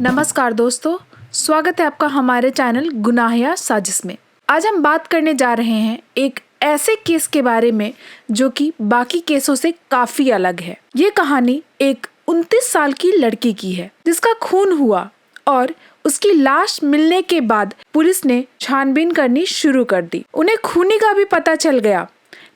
नमस्कार दोस्तों, स्वागत है आपका हमारे चैनल गुनाह या साजिश में। आज हम बात करने जा रहे हैं एक ऐसे केस के बारे में जो कि बाकी केसों से काफी अलग है। ये कहानी एक 29 साल की लड़की की है जिसका खून हुआ और उसकी लाश मिलने के बाद पुलिस ने छानबीन करनी शुरू कर दी। उन्हें खूनी का भी पता चल गया,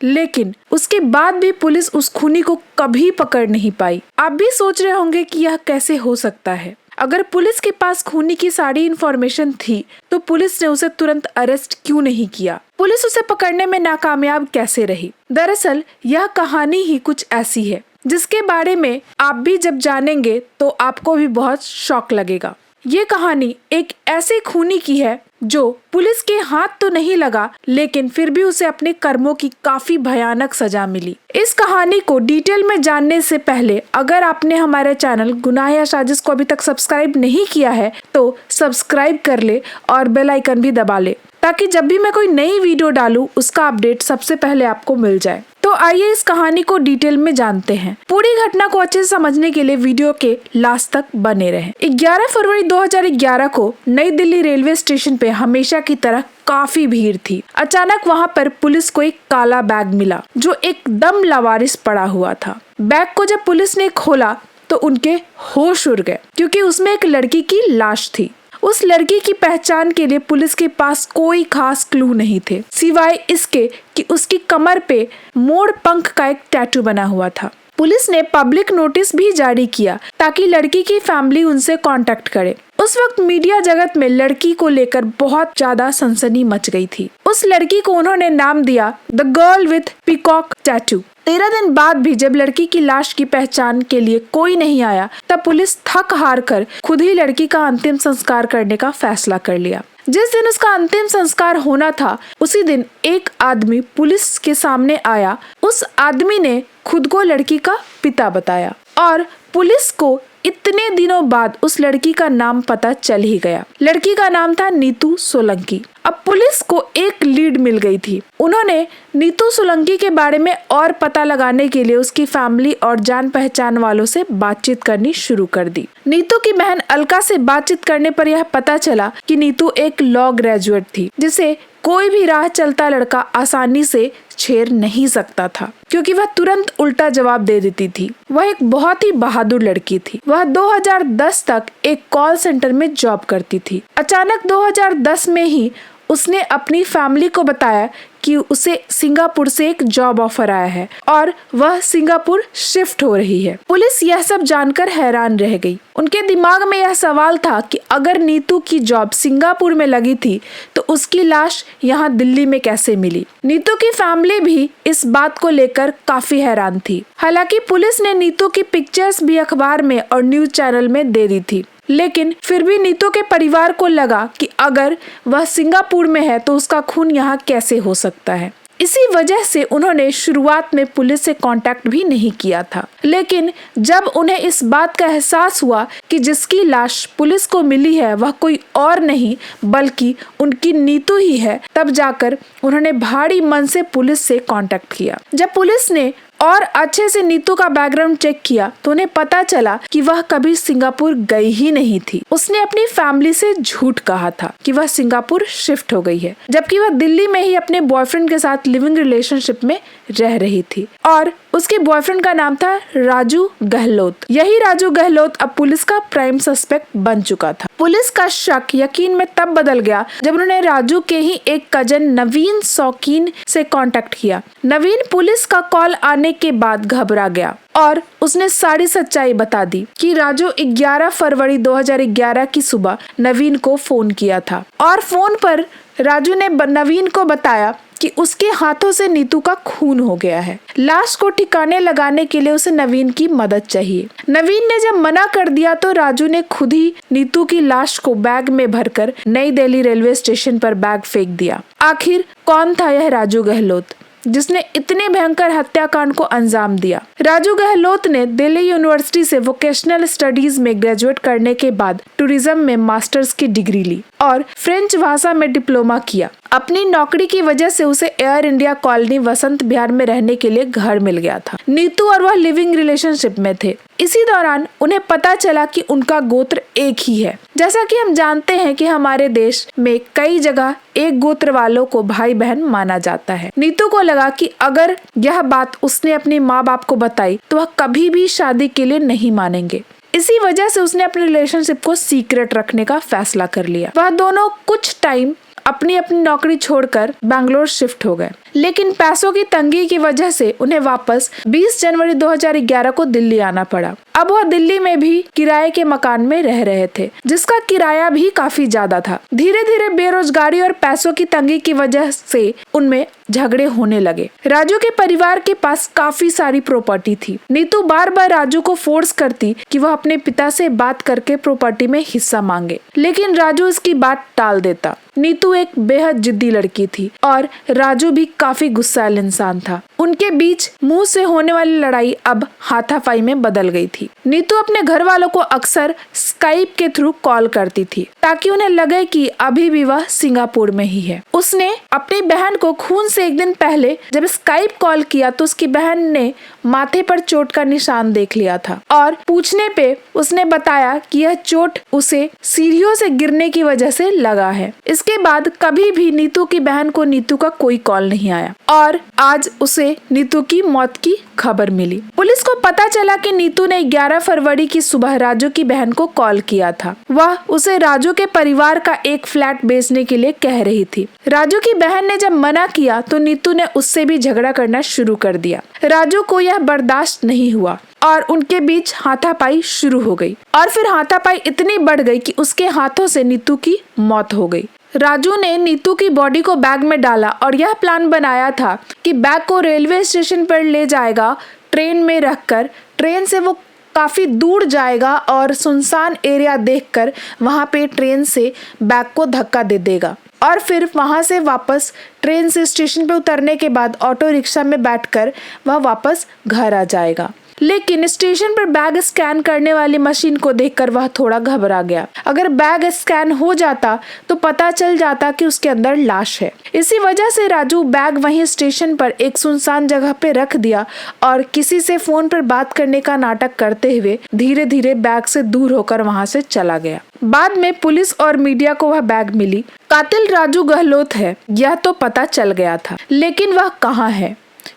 लेकिन उसके बाद भी पुलिस उस खूनी को कभी पकड़ नहीं पाई। आप भी सोच रहे होंगे कि यह कैसे हो सकता है। अगर पुलिस के पास खूनी की सारी इंफॉर्मेशन थी तो पुलिस ने उसे तुरंत अरेस्ट क्यों नहीं किया? पुलिस उसे पकड़ने में नाकामयाब कैसे रही? दरअसल यह कहानी ही कुछ ऐसी है जिसके बारे में आप भी जब जानेंगे तो आपको भी बहुत शौक लगेगा। ये कहानी एक ऐसे खूनी की है जो पुलिस के हाथ तो नहीं लगा, लेकिन फिर भी उसे अपने कर्मों की काफी भयानक सजा मिली। इस कहानी को डिटेल में जानने से पहले अगर आपने हमारे चैनल गुनाह या साजिश को अभी तक सब्सक्राइब नहीं किया है तो सब्सक्राइब कर ले और बेल आइकन भी दबा ले, ताकि जब भी मैं कोई नई वीडियो डालूं उसका अपडेट सबसे पहले आपको मिल जाए। तो आइए इस कहानी को डिटेल में जानते हैं। पूरी घटना को अच्छे से समझने के लिए वीडियो के लास्ट तक बने रहें। 11 फरवरी 2011 को नई दिल्ली रेलवे स्टेशन पे हमेशा की तरह काफी भीड़ थी। अचानक वहाँ पर पुलिस को एक काला बैग मिला जो एकदम लावारिस पड़ा हुआ था। बैग को जब पुलिस ने खोला तो उनके होश उड़ गए, क्योंकि उसमें एक लड़की की लाश थी। उस लड़की की पहचान के लिए पुलिस के पास कोई खास क्लू नहीं थे, सिवाय इसके कि उसकी कमर पे मोर पंख का एक टैटू बना हुआ था। पुलिस ने पब्लिक नोटिस भी जारी किया ताकि लड़की की फैमिली उनसे कांटेक्ट करे। उस वक्त मीडिया जगत में लड़की को लेकर बहुत ज्यादा सनसनी मच गई थी। उस लड़की को उन्होंने नाम दिया the girl with peacock tattoo. 13 दिन बाद भी जब लड़की की लाश की पहचान के लिए कोई नहीं आया, तब पुलिस थक हार कर खुद ही लड़की का अंतिम संस्कार करने का फैसला कर लिया। जिस दिन उसका अंतिम संस्कार होना था उसी दिन एक आदमी पुलिस के सामने आया। उस आदमी ने खुद को लड़की का पिता बताया और पुलिस को इतने दिनों बाद उस लड़की का नाम पता चल ही गया। लड़की का नाम था नीतू सोलंकी। अब पुलिस को एक लीड मिल गई थी। उन्होंने नीतू सोलंकी के बारे में और पता लगाने के लिए उसकी फैमिली और जान पहचान वालों से बातचीत करनी शुरू कर दी। नीतू की बहन अलका से बातचीत करने पर यह पता चला कि नीतू एक लॉ ग्रेजुएट थी, जिसे कोई भी राह चलता लड़का आसानी से छेड़ नहीं सकता था, क्योंकि वह तुरंत उल्टा जवाब दे देती थी। वह एक बहुत ही बहादुर लड़की थी। वह 2010 तक एक कॉल सेंटर में जॉब करती थी। अचानक 2010 में ही उसने अपनी फैमिली को बताया कि उसे सिंगापुर से एक जॉब ऑफर आया है और वह सिंगापुर शिफ्ट हो रही है। पुलिस यह सब जानकर हैरान रह गई। उनके दिमाग में यह सवाल था कि अगर नीतू की जॉब सिंगापुर में लगी थी तो उसकी लाश यहाँ दिल्ली में कैसे मिली। नीतू की फैमिली भी इस बात को लेकर काफी हैरान थी। हालांकि पुलिस ने नीतू की पिक्चर्स भी अखबार में और न्यूज चैनल में दे दी थी, लेकिन फिर भी नीतू के परिवार को लगा कि अगर वह सिंगापुर में है तो उसका खून यहाँ कैसे हो सकता है। इसी वजह से उन्होंने शुरुआत में पुलिस से कांटेक्ट भी नहीं किया था। लेकिन जब उन्हें इस बात का एहसास हुआ कि जिसकी लाश पुलिस को मिली है वह कोई और नहीं बल्कि उनकी नीतू ही है, तब जाकर उन्होंने भारी मन से पुलिस से कांटेक्ट किया। जब पुलिस ने और अच्छे से नीतू का बैकग्राउंड चेक किया तो उन्हें पता चला कि वह कभी सिंगापुर गई ही नहीं थी। उसने अपनी फैमिली से झूठ कहा था कि वह सिंगापुर शिफ्ट हो गई है, जबकि वह दिल्ली में ही अपने बॉयफ्रेंड के साथ लिविंग रिलेशनशिप में रह रही थी और उसके बॉयफ्रेंड का नाम था राजू गहलोत। यही राजू गहलोत अब पुलिस का प्राइम सस्पेक्ट बन चुका था। पुलिस का शक यकीन में तब बदल गया जब उन्होंने राजू के ही एक कजन नवीन शौकीन से कांटेक्ट किया। नवीन पुलिस का कॉल आने के बाद घबरा गया और उसने सारी सच्चाई बता दी कि राजू 11 फरवरी 2011 की सुबह नवीन को फोन किया था और फोन पर राजू ने नवीन को बताया कि उसके हाथों से नीतू का खून हो गया है। लाश को ठिकाने लगाने के लिए उसे नवीन की मदद चाहिए। नवीन ने जब मना कर दिया तो राजू ने खुद ही नीतू की लाश को बैग में भरकर नई दिल्ली रेलवे स्टेशन पर बैग फेंक दिया। आखिर कौन था यह राजू गहलोत जिसने इतने भयंकर हत्याकांड को अंजाम दिया? राजू गहलोत ने दिल्ली यूनिवर्सिटी से वोकेशनल स्टडीज में ग्रेजुएट करने के बाद टूरिज्म में मास्टर्स की डिग्री ली और फ्रेंच भाषा में डिप्लोमा किया। अपनी नौकरी की वजह से उसे air India colony Vasant Vihar में रहने के लिए घर मिल गया था। नीतू और वह लिविंग रिलेशनशिप में थे। इसी दौरान उन्हें पता चला कि उनका गोत्र एक ही है। जैसा कि हम जानते हैं कि हमारे देश में कई जगह एक गोत्र वालों को भाई बहन माना जाता है। नीतू को लगा कि अगर यह बात उसने अपने माँ बाप को बताई तो वह कभी भी शादी के लिए नहीं मानेंगे। इसी वजह से उसने अपने रिलेशनशिप को सीक्रेट रखने का फैसला कर लिया। वह दोनों कुछ टाइम अपनी अपनी नौकरी छोड़कर बैंगलोर शिफ्ट हो गए, लेकिन पैसों की तंगी की वजह से उन्हें वापस 20 जनवरी 2011 को दिल्ली आना पड़ा। अब वह दिल्ली में भी किराए के मकान में रह रहे थे, जिसका किराया भी काफी ज्यादा था। धीरे धीरे बेरोजगारी और पैसों की तंगी की वजह से उनमें झगड़े होने लगे। राजू के परिवार के पास काफी सारी प्रॉपर्टी थी। नीतू बार बार राजू को फोर्स करती कि वह अपने पिता से बात करके प्रॉपर्टी में हिस्सा मांगे, लेकिन राजू इसकी बात टाल देता। नीतू एक बेहद जिद्दी लड़की थी और राजू भी काफी गुस्सैल इंसान था। उनके बीच मुंह से होने वाली लड़ाई अब हाथापाई में बदल गई थी। नीतू अपने घर वालों को अक्सर स्काइप के थ्रू कॉल करती थी ताकि उन्हें लगे कि अभी भी वह सिंगापुर में ही है। उसने अपनी बहन को खून से एक दिन पहले जब स्काइप कॉल किया तो उसकी बहन ने माथे पर चोट का निशान देख लिया था और पूछने पे उसने बताया कि यह चोट उसे सीढ़ियों से गिरने की वजह से लगा है। इसके बाद कभी भी नीतू की बहन को नीतू का कोई कॉल नहीं आया और आज उसे नीतू की मौत की खबर मिली। पुलिस को पता चला कि नीतू ने 11 फरवरी की सुबह राजू की बहन को कॉल किया था। वह उसे राजू के परिवार का एक फ्लैट बेचने के लिए कह रही थी। राजू की बहन ने जब मना किया तो नीतू ने उससे भी झगड़ा करना शुरू कर दिया। राजू को यह बर्दाश्त नहीं हुआ और उनके बीच हाथापाई शुरू हो गई और फिर हाथापाई इतनी बढ़ गई कि उसके हाथों से नीतू की मौत हो गई। राजू ने नीतू की बॉडी को बैग में डाला और यह प्लान बनाया था कि बैग को रेलवे स्टेशन पर ले जाएगा, ट्रेन में रखकर ट्रेन से वो काफी दूर जाएगा और सुनसान एरिया देखकर वहां पे ट्रेन से बैग को धक्का दे देगा और फिर वहां से वापस ट्रेन से स्टेशन पे उतरने के बाद ऑटो रिक्शा में बैठकर वह वापस घर आ जाएगा। लेकिन स्टेशन पर बैग स्कैन करने वाली मशीन को देखकर वह थोड़ा घबरा गया। अगर बैग स्कैन हो जाता तो पता चल जाता कि उसके अंदर लाश है। इसी वजह से राजू बैग वहीं स्टेशन पर एक सुनसान जगह पे रख दिया और किसी से फोन पर बात करने का नाटक करते हुए धीरे धीरे बैग से दूर होकर वहां से चला गया। बाद में पुलिस और मीडिया को वह बैग मिली। कातिल राजू गहलोत है यह तो पता चल गया था, लेकिन वह कहाँ है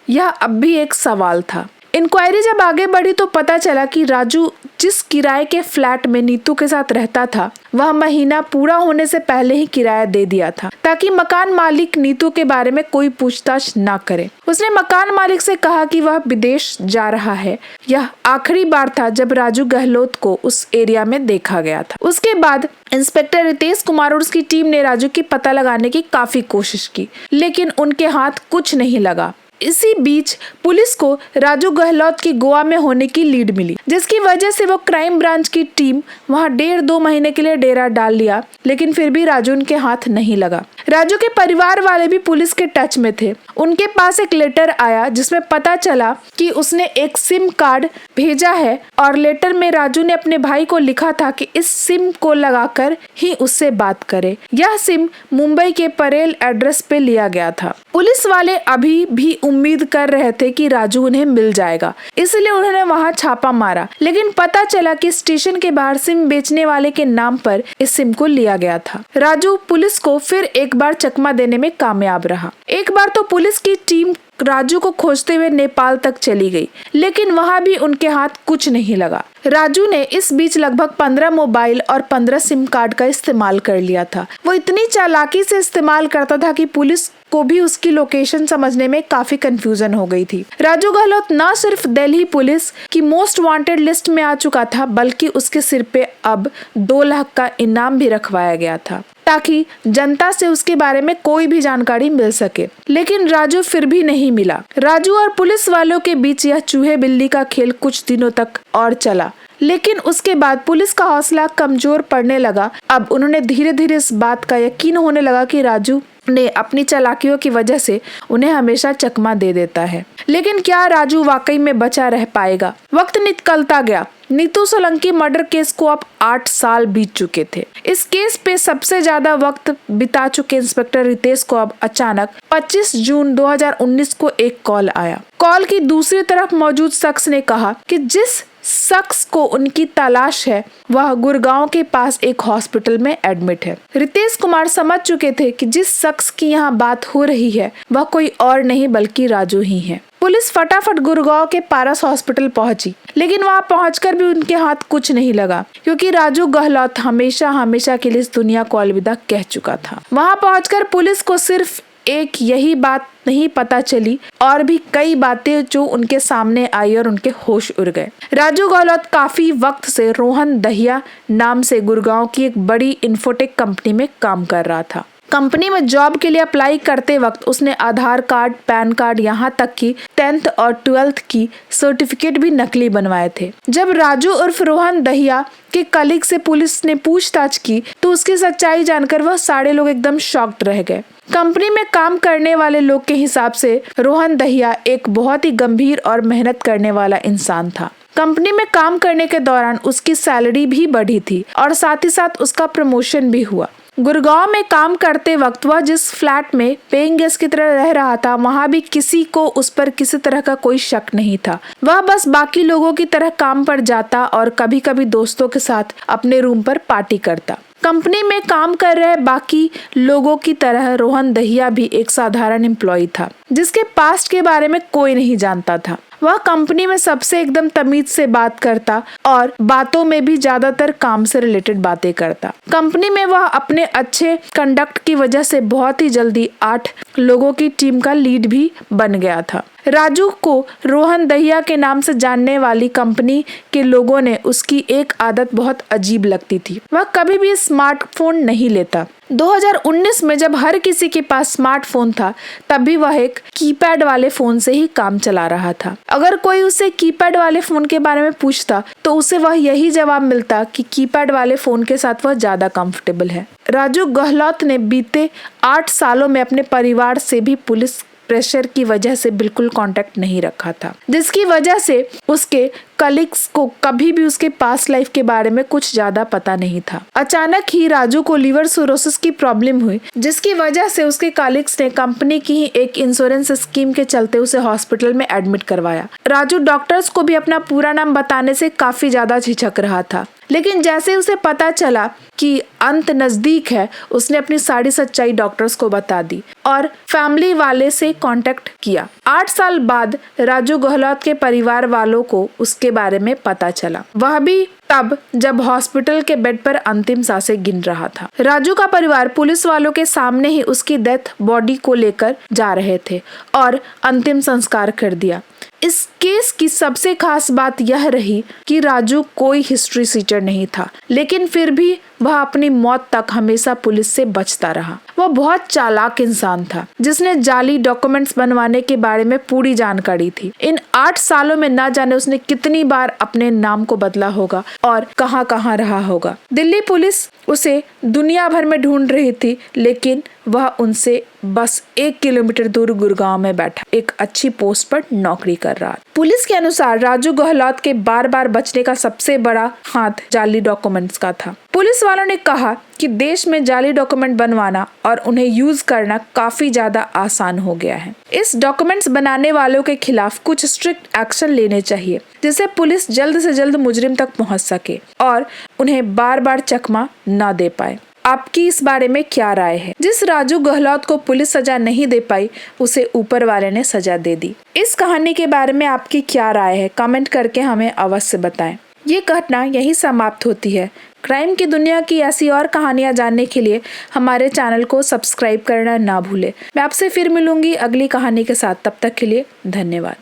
यह अब भी एक सवाल था। इंक्वायरी जब आगे बढ़ी तो पता चला कि राजू जिस किराए के फ्लैट में नीतू के साथ रहता था वह महीना पूरा होने से पहले ही किराया दे दिया था ताकि मकान मालिक नीतू के बारे में कोई पूछताछ ना करे। उसने मकान मालिक से कहा कि वह विदेश जा रहा है। यह आखिरी बार था जब राजू गहलोत को उस एरिया में देखा गया था। उसके बाद इंस्पेक्टर रितेश कुमार और उसकी टीम ने राजू की पता लगाने की काफी कोशिश की, लेकिन उनके हाथ कुछ नहीं लगा। इसी बीच पुलिस को राजू गहलोत की गोवा में होने की लीड मिली, जिसकी वजह से वो क्राइम ब्रांच की टीम वहां 1.5-2 महीने के लिए डेरा डाल लिया, लेकिन फिर भी राजू उनके हाथ नहीं लगा। राजू के परिवार वाले भी पुलिस के टच में थे। उनके पास एक लेटर आया जिसमें पता चला कि उसने एक सिम कार्ड भेजा है और लेटर में राजू ने अपने भाई को लिखा था कि इस सिम को लगाकर ही उससे बात करे। यह सिम मुंबई के परेल एड्रेस पे लिया गया था। पुलिस वाले अभी भी उम्मीद कर रहे थे कि राजू उन्हें मिल जाएगा, इसलिए उन्होंने वहां छापा मारा, लेकिन पता चला कि स्टेशन के बाहर सिम बेचने वाले के नाम पर इस सिम को लिया गया था। राजू पुलिस को फिर एक बार चकमा देने में कामयाब रहा। एक बार तो पुलिस की टीम राजू को खोजते हुए नेपाल तक चली गई, लेकिन वहां भी उनके हाथ कुछ नहीं लगा। राजू ने इस बीच लगभग 15 मोबाइल और 15 सिम कार्ड का इस्तेमाल कर लिया था। वो इतनी चालाकी से इस्तेमाल करता था कि पुलिस को भी उसकी लोकेशन समझने में काफी कंफ्यूजन हो गई थी। राजू गहलोत न सिर्फ दिल्ली पुलिस की मोस्ट वांटेड लिस्ट में आ चुका था, बल्कि उसके सिर पे अब 2 लाख का इनाम भी रखवाया गया था ताकि जनता से उसके बारे में कोई भी जानकारी मिल सके। लेकिन राजू फिर भी नहीं मिला। राजू और पुलिस वालों के बीच यह चूहे बिल्ली का खेल कुछ दिनों तक और चला, लेकिन उसके बाद पुलिस का हौसला कमजोर पड़ने लगा। अब उन्होंने धीरे धीरे इस बात का यकीन होने लगा कि राजू ने अपनी चालाकियों की वजह से उन्हें हमेशा चकमा दे देता है। लेकिन क्या राजू वाकई में बचा रह पाएगा? वक्त निकलता गया। नीतू सोलंकी मर्डर केस को अब 8 साल बीत चुके थे। इस केस पे सबसे ज्यादा वक्त बिता चुके इंस्पेक्टर रितेश को अब अचानक 25 जून 2019 को एक कॉल आया। कॉल की दूसरी तरफ मौजूद शख्स ने कहा कि जिस शख्स को उनकी तलाश है वह गुड़गांव के पास एक हॉस्पिटल में एडमिट है। रितेश कुमार समझ चुके थे कि जिस शख्स की यहाँ बात हो रही है वह कोई और नहीं बल्कि राजू ही है। पुलिस फटाफट गुड़गांव के पारस हॉस्पिटल पहुंची, लेकिन वहां पहुंचकर भी उनके हाथ कुछ नहीं लगा, क्योंकि राजू गहलोत हमेशा के लिए इस दुनिया को अलविदा कह चुका था। वहां पहुंचकर पुलिस को सिर्फ एक यही बात नहीं पता चली, और भी कई बातें जो उनके सामने आई और उनके होश उड़ गए। राजू गहलोत काफी वक्त से रोहन दहिया नाम से गुड़गांव की एक बड़ी इंफोटेक कंपनी में काम कर रहा था। कंपनी में जॉब के लिए अप्लाई करते वक्त उसने आधार कार्ड, पैन कार्ड, यहाँ तक कि 10th और 12th की सर्टिफिकेट भी नकली बनवाए थे। जब राजू उर्फ रोहन दहिया के कलीग से पुलिस ने पूछताछ की तो उसकी सच्चाई जानकर वह सारे लोग एकदम शॉक्ड रह गए। कंपनी में काम करने वाले लोग के हिसाब से रोहन दहिया एक बहुत ही गंभीर और मेहनत करने वाला इंसान था। कंपनी में काम करने के दौरान उसकी सैलरी भी बढ़ी थी और साथ ही साथ उसका प्रमोशन भी हुआ। गुड़गांव में काम करते वक्त वह जिस फ्लैट में पेइंग गेस्ट की तरह रह रहा था, वहां भी किसी को उस पर किसी तरह का कोई शक नहीं था। वह बस बाकी लोगों की तरह काम पर जाता और कभी कभी दोस्तों के साथ अपने रूम पर पार्टी करता। कंपनी में काम कर रहे बाकी लोगों की तरह रोहन दहिया भी एक साधारण एम्प्लॉय था, जिसके पास्ट के बारे में कोई नहीं जानता था। वह कंपनी में सबसे एकदम तमीज से बात करता और बातों में भी ज्यादातर काम से रिलेटेड बातें करता। कंपनी में वह अपने अच्छे कंडक्ट की वजह से बहुत ही जल्दी 8 लोगों की टीम का लीड भी बन गया था। राजू को रोहन दहिया के नाम से जानने वाली कंपनी के लोगों ने उसकी एक आदत बहुत अजीब लगती थी। वह कभी भी स्मार्टफोन नहीं लेता। 2019 में जब हर किसी के पास स्मार्टफोन था, तब भी वह एक कीपैड वाले फोन से ही काम चला रहा था। अगर कोई उसे कीपैड वाले फोन के बारे में पूछता तो उसे वह यही जवाब मिलता कि कीपैड वाले फोन के साथ वह ज्यादा कंफर्टेबल है। राजू गहलोत ने बीते 8 सालों में अपने परिवार से भी पुलिस प्रेशर की वजह से बिल्कुल कांटेक्ट नहीं रखा था, जिसकी वजह से उसके कलीग्स को कभी भी उसके पास्ट लाइफ के बारे में कुछ ज्यादा पता नहीं था। अचानक ही राजू को लिवर सिरोसिस की प्रॉब्लम हुई, जिसकी वजह से उसके कलीग्स ने कंपनी की ही एक इंश्योरेंस स्कीम के चलते उसे हॉस्पिटल में एडमिट करवाया। राजू डॉक्टर्स को भी अपना पूरा नाम बताने से काफी ज्यादा झिझक रहा था, लेकिन जैसे उसे पता चला कि अंत नजदीक है, उसने अपनी सारी सच्चाई डॉक्टर्स को बता दी और फैमिली वाले से कांटेक्ट किया। 8 साल बाद राजू गहलोत के परिवार वालों को उसके बारे में पता चला, वह भी तब जब हॉस्पिटल के बेड पर अंतिम सांसें गिन रहा था। राजू का परिवार पुलिस वालों के सामने ही उसकी डेथ बॉडी को लेकर जा रहे थे और अंतिम संस्कार कर दिया। इस केस की सबसे खास बात यह रही कि राजू कोई हिस्ट्री सीटर नहीं था, लेकिन फिर भी वह अपनी मौत तक हमेशा पुलिस से बचता रहा। वह बहुत चालाक इंसान था, जिसने जाली डॉक्यूमेंट्स बनवाने के बारे में पूरी जानकारी थी। इन 8 सालों में ना जाने उसने कितनी बार अपने नाम को बदला होगा और कहां कहां रहा होगा। दिल्ली पुलिस उसे दुनिया भर में ढूंढ रही थी, लेकिन वह उनसे बस 1 किलोमीटर दूर गुड़गांव में बैठा एक अच्छी पोस्ट पर नौकरी कर रहा। पुलिस के अनुसार राजू गहलोत के बार बार बचने का सबसे बड़ा हाथ जाली डॉक्यूमेंट्स का था। पुलिस वालों ने कहा कि देश में जाली डॉक्यूमेंट बनवाना और उन्हें यूज करना काफी ज्यादा आसान हो गया है। इस डॉक्यूमेंट्स बनाने वालों के खिलाफ कुछ स्ट्रिक्ट एक्शन लेने चाहिए, जिससे पुलिस जल्द से जल्द मुजरिम तक पहुंच सके और उन्हें बार बार चकमा न दे पाए। आपकी इस बारे में क्या राय है? जिस राजू गहलोत को पुलिस सजा नहीं दे पाई, उसे ऊपर वाले ने सजा दे दी। इस कहानी के बारे में आपकी क्या राय है? कमेंट करके हमें अवश्य बताएं। ये घटना यही समाप्त होती है। क्राइम की दुनिया की ऐसी और कहानियां जानने के लिए हमारे चैनल को सब्सक्राइब करना ना भूले। मैं आपसे फिर मिलूंगी अगली कहानी के साथ। तब तक के लिए धन्यवाद।